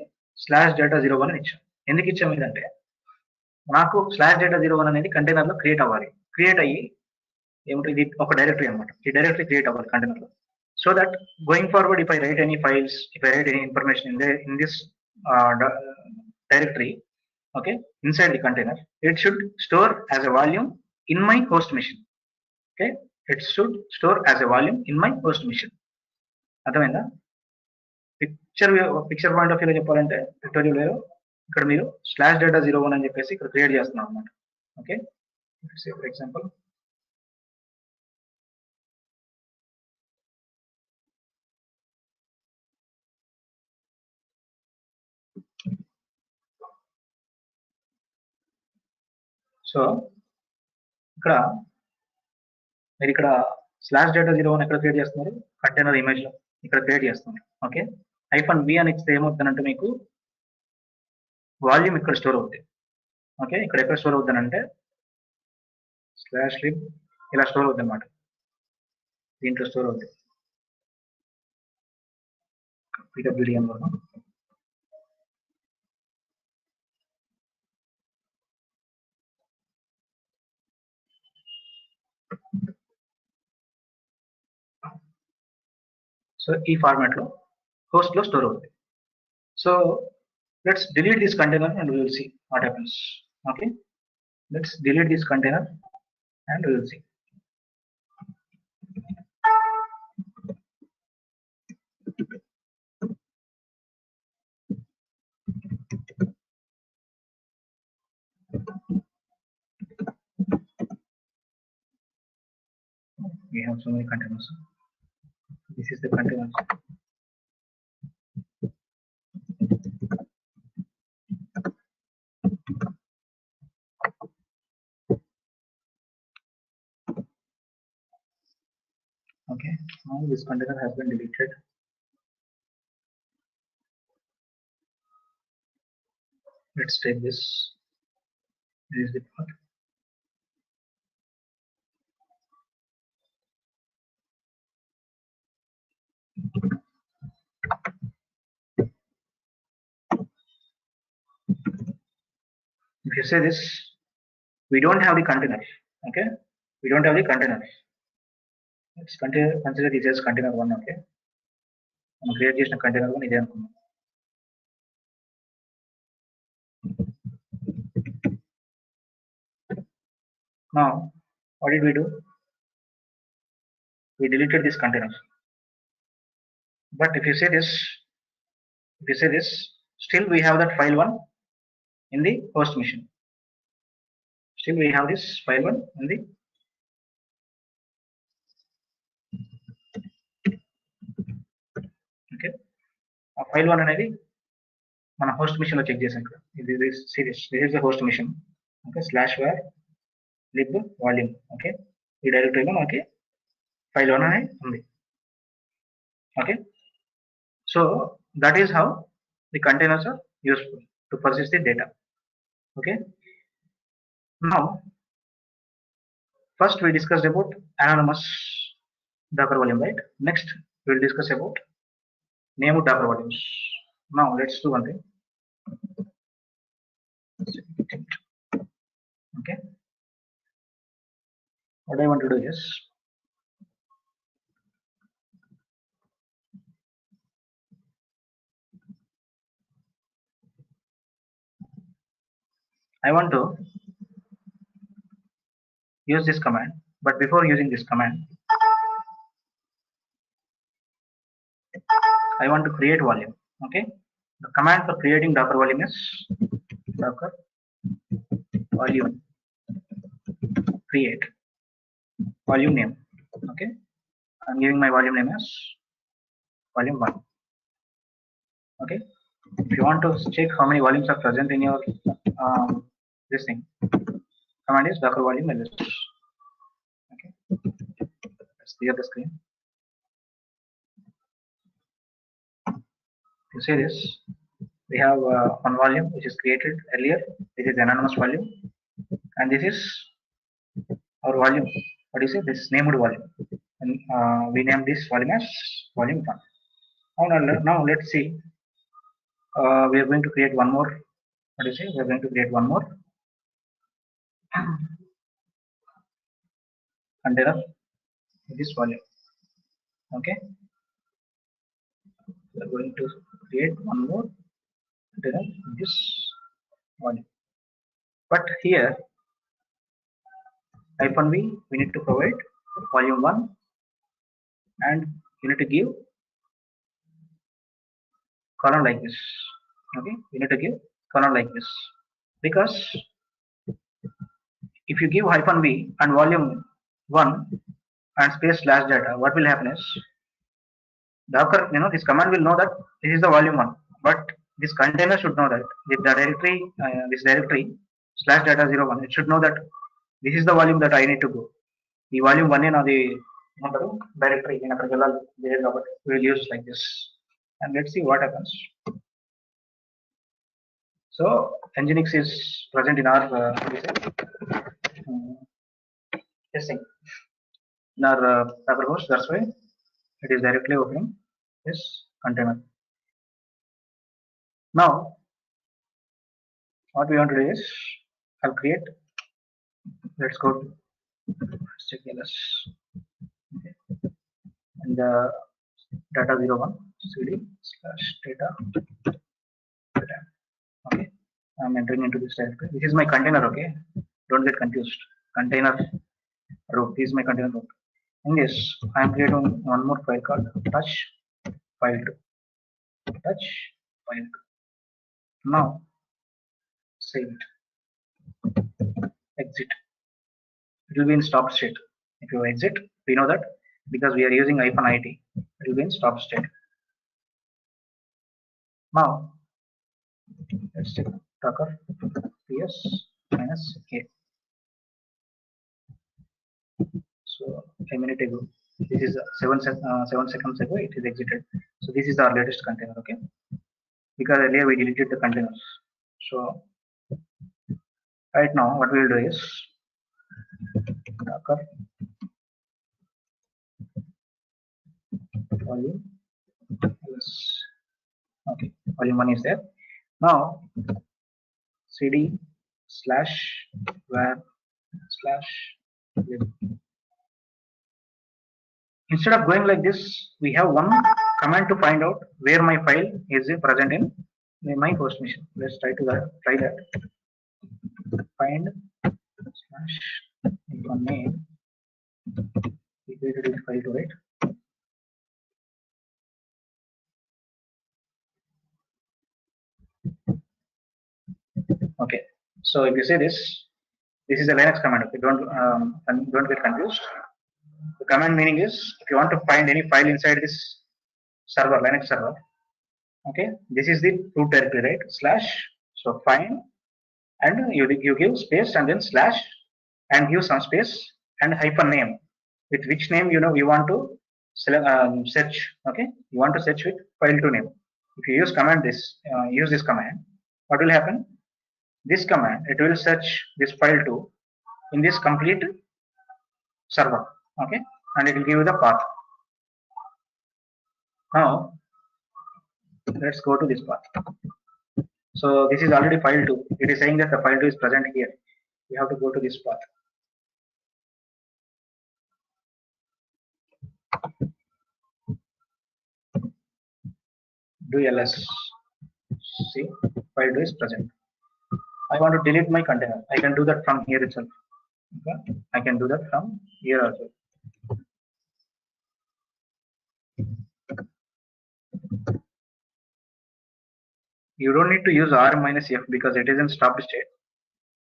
B: /data 01 అని ఇచ్చాము. ఎందుకు ఇచ్చాము ఇదంటే నాకు /data 01 అనేది కంటైనర్ లో క్రియేట్ అవ్వాలి. క్రియేట్ అయ్యి ఏమిటి, ఇది ఒక డైరెక్టరీ అనమాట. ఈ డైరెక్టరీ క్రియేట్ అవ్వాలి కంటైనర్ లో. So that going forward, if I write any files, if I write any information in this directory, okay, inside the container, it should store as a volume in my host machine. Okay, it should store as a volume in my host machine. అర్థమైందా? Picture point of view చెప్పాలంటే tutorial లో ఇక్కడ మీరు /data 01 అని చెప్పేసి ఇక్కడ create చేస్తున్నాం అన్నమాట. ఓకే, ఫర్ ఎగ్జాంపుల్ సో ఇక్కడ మీరు ఇక్కడ /data 01 ఎక్కడ క్రియేట్ చేస్తున్నారు? కంటైనర్ ఇమేజ్ లో ఇక్కడ క్రియేట్ చేస్తున్నారు. ఓకే, -v అని ఇస్తే ఏమవుతుందంటే మీకు వాల్యూమ్ ఇక్కడ స్టోర్ అవుతుంది. ఓకే, ఇక్కడ ఎక్కడ స్టోర్ అవుతుందంటే /lib ఇలా స్టోర్ అవుతుంది అనమాట. దీంట్లో స్టోర్ అవుతుంది pwd లో. సో ఈ ఫార్మాట్ లో host లో స్టోర్ అవుతుంది. So let's delete this container and we will see what happens. Okay, let's delete this container and we will see. We have so many containers. This is the container. Okay, now this container has been deleted. Let's take this. This is the part. If you say this, we don't have the container. Okay, we don't have the container. Let's consider this as container 1. Okay, మనం create చేసిన container 1 ఇదే అనుకుందాం. Now what did we do? We deleted this container. But if you say this, still we have that file 1 in the host machine. Still we have this file 1 in the okay. File 1 అనేది మన host machine లో check చేసాం ఇక్కడ. This is the host machine. Okay, /var lib volume. Okay, ఈ డైరెక్టరీలో మనకి file 1 అనేది ఉంది. Okay, so that is how the containers are useful to persist the data. Okay, now first we discussed about anonymous Docker volume, right? Next we will discuss about named Docker volumes. Now let's do one thing. Okay, what I want to do is I want to use this command, but before using this command I want to create volume. Okay, the command for creating Docker volume is Docker volume create volume name. Okay, I'm giving my volume name as volume 1. Okay, if you want to check how many volumes are present in your this thing, command is Docker volume list. Okay, let's clear the screen. You see this, we have one volume which is created earlier. This is anonymous volume, and this is our volume. What do you say? This named volume, and we name this volume as volume 1. Now let's see. We are going to create one more. What do you say? We are going to create one more container in this volume. Okay, we are going to create one more container in this volume. But here -v we need to provide volume 1, and you need to give column like this. Okay, you need to give column like this, because if you give -v and volume 1 and space /data, what will happen is Docker, this command will know that this is the volume 1, but this container should know that with the directory, this directory /data01, it should know that this is the volume that I need to go. The volume 1 in the directory in we will use like this, and let's see what happens. So Nginx is present in our testing in our Docker host. That's why it is directly opening this container. Now what we want to do is I'll create. Let's go to check ls, okay. And data 01 cd slash data. Okay, I'm entering into this directory. This is my container. Okay, don't get confused. Container root. This is my container root. In this, I'm creating one more file called touch file 2. Touch file 2. Now save it. Exit. It will be in stop state. If you exit, we know that because we are using -it, it will be in stop state. Now let's check docker ps -a. So a minute ago, this is 7 seconds ago, it is exited. So this is our latest container. Okay, because earlier we deleted the containers. So right now what we will do is docker volume ls. Okay, volume 1 is there. Now cd slash var slash lib. Instead of going like this, we have one command to find out where my file is present in my host machine. Let's try that. Find slash name. We created this file to it. Okay, so if you say this is a Linux command. Okay, don't get confused. The command meaning is if you want to find any file inside this server, Linux server. Okay, this is the root directory, right? Slash. So find, and you give space and then slash and give some space and hyphen name, with which name you want to select, search. Okay, you want to search with file to name. If you use this command, what will happen? This command, it will search this file to in this complete server. Okay, and it will give you the path. Now let's go to this path. So this is already file 2. It is saying that the file 2 is present here. We have to go to this path. Do ls. See, file 2 is present. I want to delete my container. I can do that from here itself. Okay, I can do that from here also. You don't need to use r-f because it is in stop state.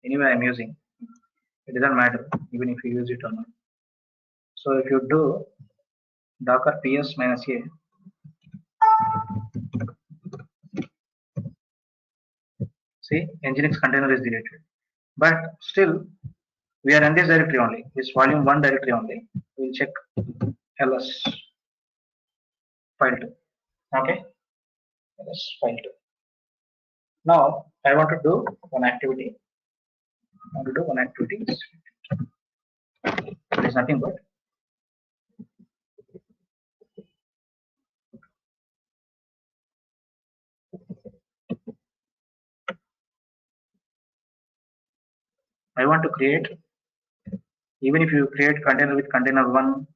B: Anyway, I'm using. It doesn't matter even if you use it or not. So if you do docker ps -a, see, nginx container is deleted. But still, we are in this directory only, this volume 1 directory only. We'll check ls file 2. Okay, ls file 2. Now I want to do one activity. It is nothing but I want to create, even if you create container with container 1,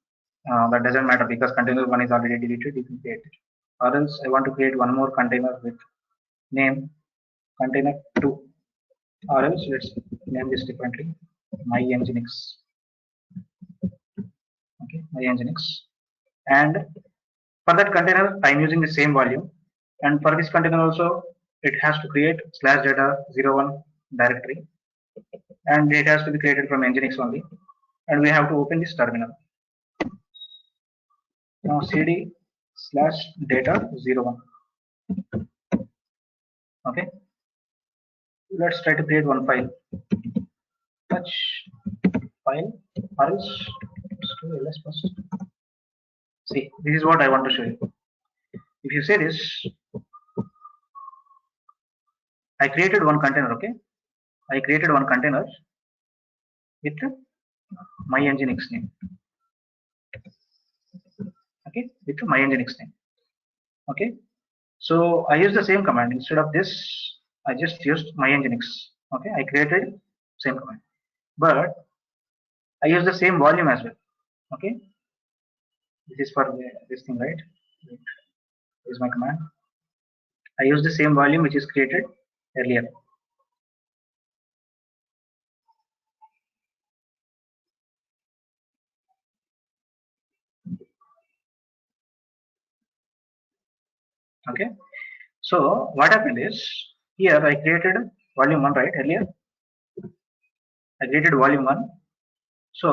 B: that doesn't matter because container 1 is already deleted, you can create it. Or else I want to create one more container with name container 2. Or else let's name this differently, my nginx. Okay, my nginx. And for that container, I'm using the same volume. And for this container also, it has to create /data 01 directory. And it has to be created from nginx only. And we have to open this terminal. Now cd /data 01. Okay, let's try to create one file. Touch file, or else let's do ls first. See, this is what I want to show you. If you say this, I created one container. Okay, I created one container with my nginx name. Okay, with my nginx name. Okay, so I use the same command. Instead of this, I just used my nginx. Okay, I created same command, but I use the same volume as well. Okay, this is for this thing, right? is my command. I use the same volume which is created earlier. Okay. So what happened is here I created volume 1, right? Earlier I created volume 1. So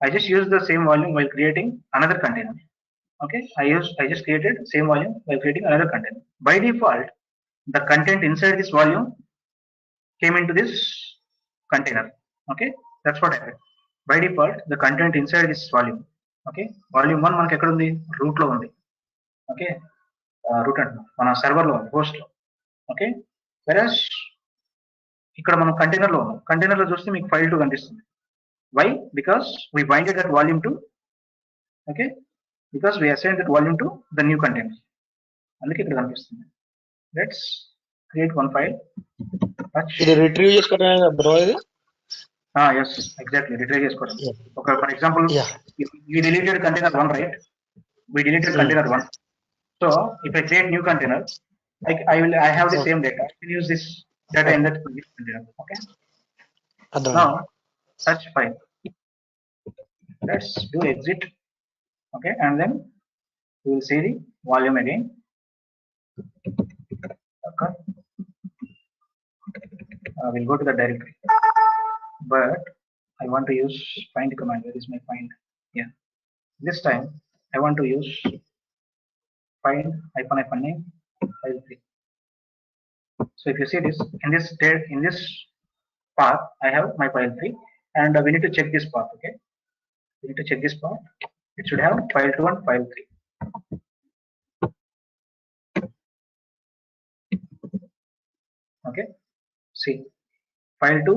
B: I just used the same volume while creating another container. Okay, I just created same volume while creating another container. By default, the content inside this volume came into this container. Okay, that's what happened. By default, the content inside this volume. Okay, volume 1 మనకి ఎక్కడ ఉంది, root లో ఉంది. Okay, root అంటే మన server లో ఉంది, host లో. Okay, whereas ఇక్కడ మనం కంటైనర్ లో ఉన్నాం. కంటైనర్ లో చూస్తే మీకు file 2 కనిపిస్తుంది. Why? Because we binded that volume to, okay, because we assigned that volume to the new container. అందుకే ఇక్కడ కనిపిస్తుంది. Let's create one file.
C: ఇది రిట్రీవ్ చేసుకోవడం బ్రో ఇది.
B: Yes, exactly. Retrieve చేసుకోవడం. Okay, for example, if we deleted container 1, right? We deleted container 1. So if I create new container, I have the same data. I can use this data in that container. Okay. Now search file. Let's do exit. Okay, and then we will see the volume again. Okay. We'll go to the directory, but I want to use find command. Where is my find? Yeah. This time I want to use find -hyphen name file 3. So if you see this in this path, I have my file 3, and we need to check this path. Okay, we need to check this path. It should have file 2 and file 3. Okay, see file 2,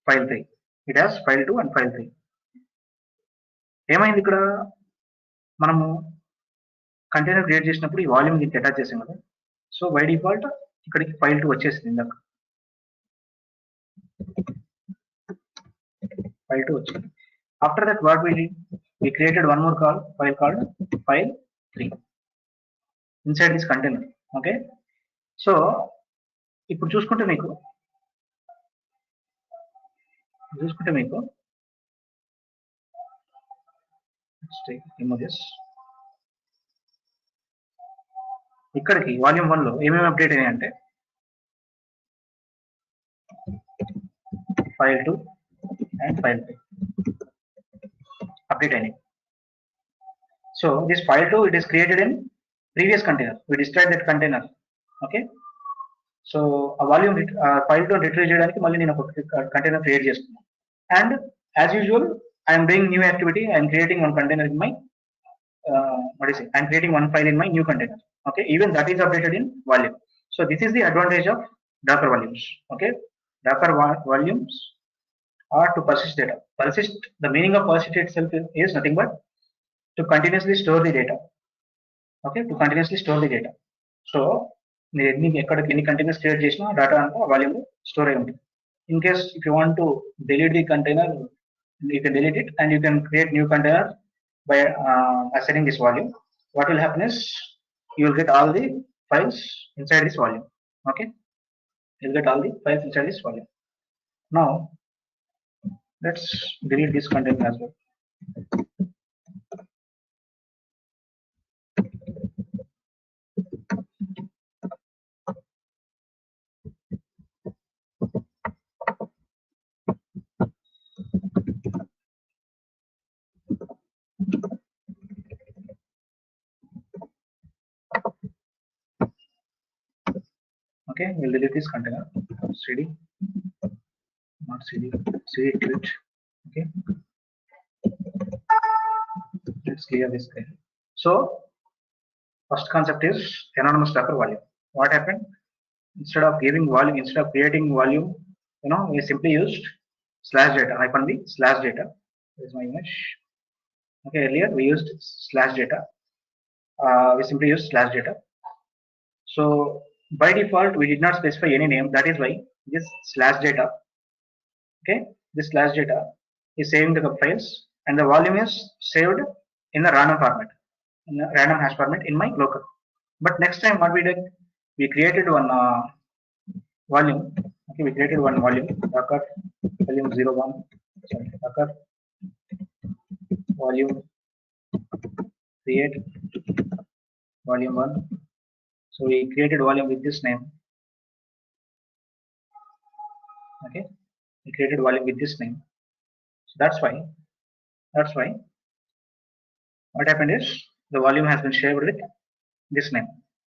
B: file 3. It has file 2 and file 3. ఏమైంది ఇక్కడ మనము container create చేసినప్పుడు ఈ volume దీనికి attach చేసాం కదా. So by default ఇక్కడికి file 2 వచ్చేసింది. ఇందాక file 2 వచ్చింది. After that what we created one more file called file 3 inside this container. Okay, so ఇప్పుడు చూసుకుంటే మీకు remove this. ఇక్కడికి వాల్యూమ్ 1 లో ఏమేమి అప్డేట్ అయినాయి అంటే file 2 and file 3 update అయినాయి. So this file 2, it is created in previous container. We destroyed that container. Okay, so a volume file 2 retrieve చేయడానికి మళ్ళీ నేను ఒక కంటైనర్ క్రియేట్ చేస్తున్నాను. And as usual, I am doing new activity. I am creating one container in my I am creating one file in my new container. Okay, even that is updated in volume. So this is the advantage of Docker volumes. Okay, Docker volumes are to persist data. Persist, the meaning of persist itself is nothing but to continuously store the data. Okay, to continuously store the data. So మీరు ఎక్కడికి ఎన్ని containers create చేసినా data అంతా volume store అయి ఉంటుంది. In case if you want to delete the container, you can delete it and you can create new container by assigning this volume. What will happen is you will get all the files inside this volume. Okay, you will get all the files inside this volume. Now let's delete this container as well. Okay, we'll delete this container. cd, not cd, cd delete. Okay, let's clear this guy. So first concept is anonymous Docker volume. What happened? Instead of giving volume, instead of creating volume, we simply used /data -v/data. Here's my image. Okay, earlier we used /data. We simply used /data. So by default we did not specify any name. That is why this /data, okay, this /data is saving the files and the volume is saved in the random format. random hash format in my local. But next time what we did, we created one volume. Okay, we created one volume, docker volume 01, sorry, docker volume create volume 1. So we created volume with this name. Okay, we created volume with this name. So that's why what happened is the volume has been shared with this name.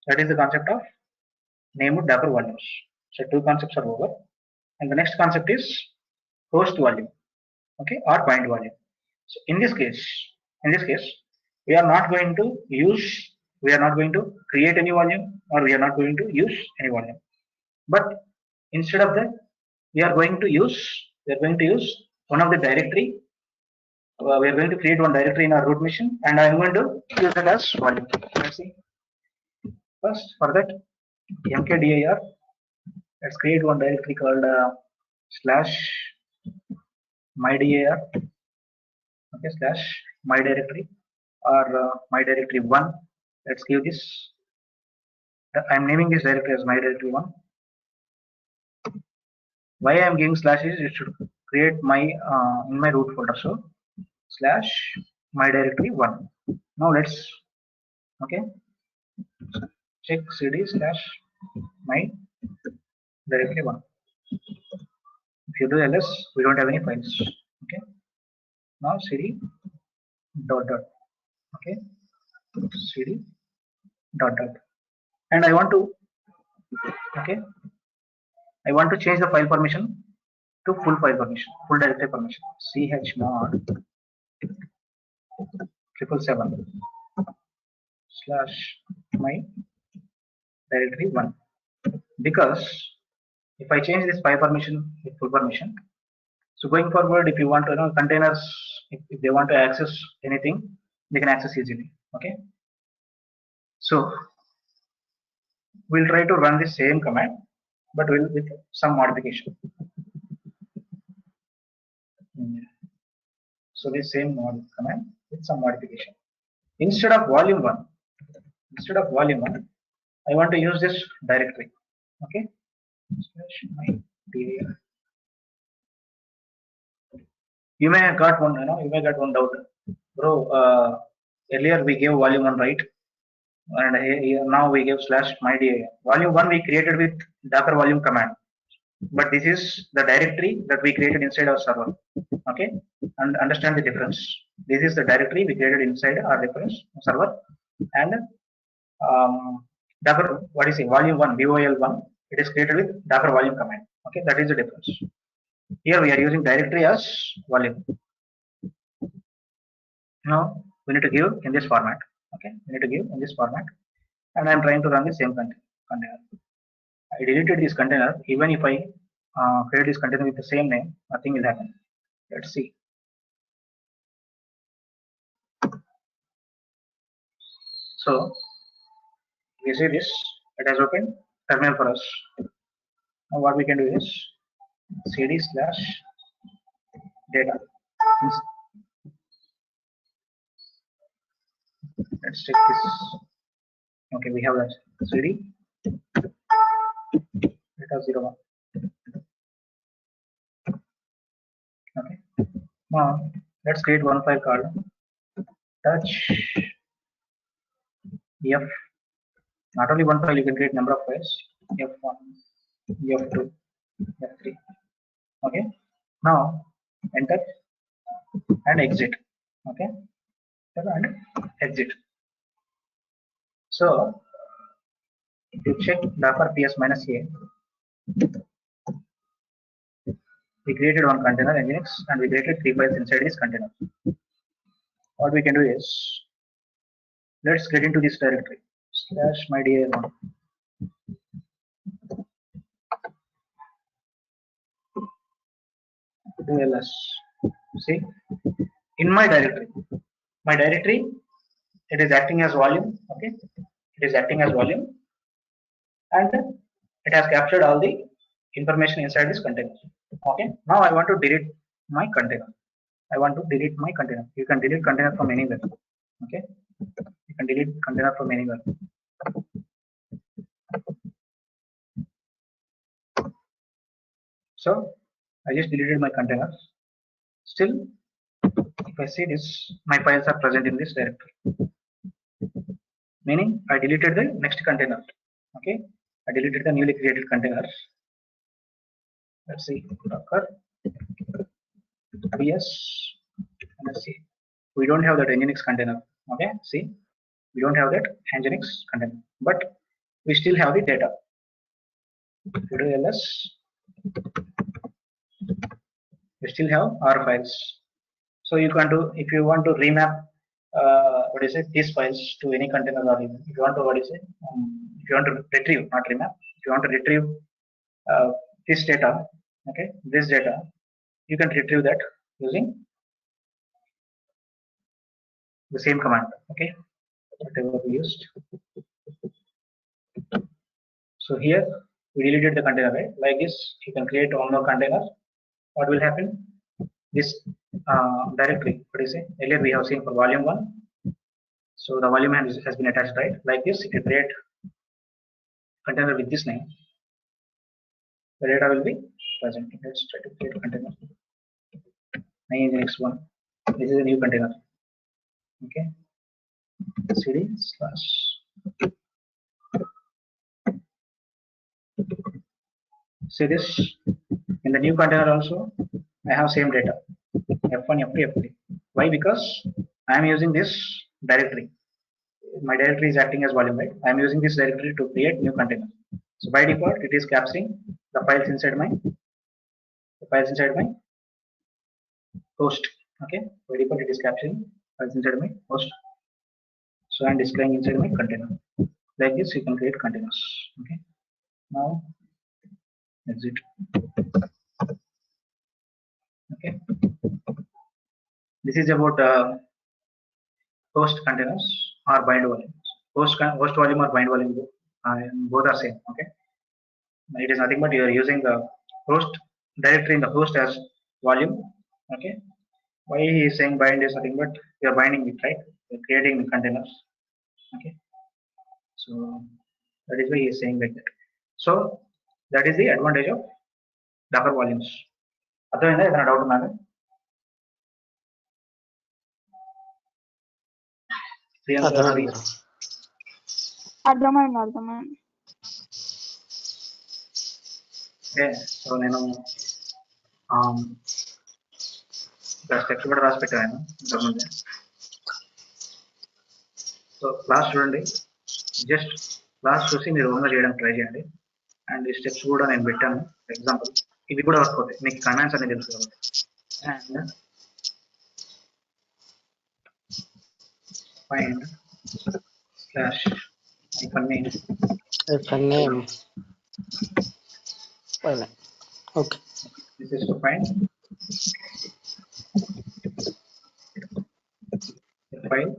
B: That is the concept of named docker volumes. So two concepts are over, and the next concept is host volume, okay, or point volume. So in this case, we are not going to create any volume, or we are not going to use any volume. But instead of that, we are going to use one of the directory. We are going to create one directory in our root machine, and I am going to use it as volume. Let's see. First, for that, mkdir. Let's create one directory called slash mydir. Okay, slash my directory, or my directory 1. Let's give this. I'm naming this directory as my directory 1. Why I'm giving slash is it should create my in my root folder. So slash my directory 1. Now let's check cd slash my directory 1. If you do ls, we don't have any files. Okay. Now cd dot dot. Okay. cd dot dot. And I want to change the file permission to full file permission, full directory permission. chmod 777 slash my directory 1. Because if I change this file permission with full permission, so going forward, if you want to know containers, if they want to access anything, they can access easily. Okay. So we'll try to run the same command, but with some modification. So the same command with some modification. Instead of volume 1, I want to use this directory. Okay. My dir. You may have got one, doubt, bro. Earlier we gave volume 1, right? And here now we gave slash my dir. Volume 1 we created with docker volume command, but this is the directory that we created inside our server. Okay, and understand the difference. This is the directory we created inside our reference server, and docker, what is it, volume 1, vol1, it is created with docker volume command. Okay, that is the difference. Here we are using directory as volume. Now we need to give in this format. Okay, we need to give in this format, and I am trying to run the same container. I deleted this container. Even if I create this container with the same name, nothing will happen. Let's see. So we see this, it has opened terminal for us. Now what we can do is cd slash data. Let's check this. Okay, we have that cd data 01. Okay. Now let's create one file called touch f. Not only one file, you can create number of files, f1, f2, f3. Okay. Now enter and exit. Okay. And exit. So if you check docker ps -a, we created one container nginx, and we created 3 files inside this container. What we can do is, let's get into this directory slash my dir1. Do ls. See, in my directory, it is acting as volume. Okay, it is acting as volume, and it has captured all the information inside this container. Okay, now I want to delete my container. You can delete container from anywhere. Okay, You can delete container from anywhere. So I just deleted my containers. Still, if I see this, my files are present in this directory, meaning I deleted the next container. Okay, I deleted the newly created container. Let's see, docker ps, and let's see, we don't have that nginx container. Okay, see, we don't have that nginx container, but we still have the data. ls, we still have our files. So you can do, if you want to remap what is it, these files to any container, or if you want to, what is it, if you want to retrieve, not remap, if you want to retrieve this data, okay, this data, you can retrieve that using the same command, okay, whatever we used. So here we deleted the container, right? Like this, you can create one more container. What will happen? This directory, what is it? Earlier we have seen for volume 1. So the volume has been attached, right? Like this, if you create container with this name, the data will be present. Let's try to create a container. Nginx1. This is a new container. Okay. cd/. See this, in the new container also I have same data, f1, f2, f3. Why? Because I am using this directory. My directory is acting as volume, right? I am using this directory to create new container. So by default it is capturing the files inside my host. Okay, by default it is capturing files inside my host. So I am displaying inside my container. Like this you can create containers. Okay, now exit. Okay, this is about host containers or bind volumes. Host volume or bind volume, both are same. Okay, it is nothing but you are using the host directory in the host as volume. Okay, why he is saying bind is nothing but you are binding it, right? You are creating the containers. Okay, so that is why he is saying like that. So that is the advantage of Docker volumes. అర్థమైందా? ఏదైనా doubt ఉందా?
D: అర్థమైంది.
B: Okay, so నేను steps కూడా రాసి పెట్టాను ఇంతకుముందే. So class చూడండి, జస్ట్ క్లాస్ చూసి మీరు ఓన్గా చేయడానికి ట్రై చేయండి. అండ్ ఈ స్టెప్స్ కూడా నేను పెట్టాను ఎగ్జాంపుల్, ఇవి కూడా వర్క్ అవుతాయి, మీకు కమాండ్స్ అనేది తెలుసు కాబట్టి. And find slash
C: name. Okay.
B: This is to find the file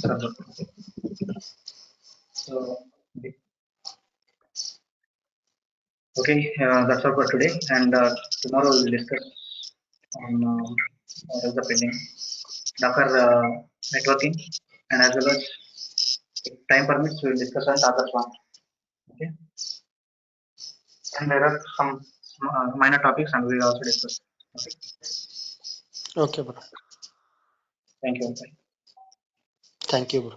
B: server. So okay, that's all for today, and tomorrow we will discuss on what is the pending Docker networking, and as well as if time permits we will discuss on Docker Swarm. Okay, and there are some minor topics and we will also discuss. Okay.
C: Okay, bro.
B: Thank you.
C: Thank you, bro.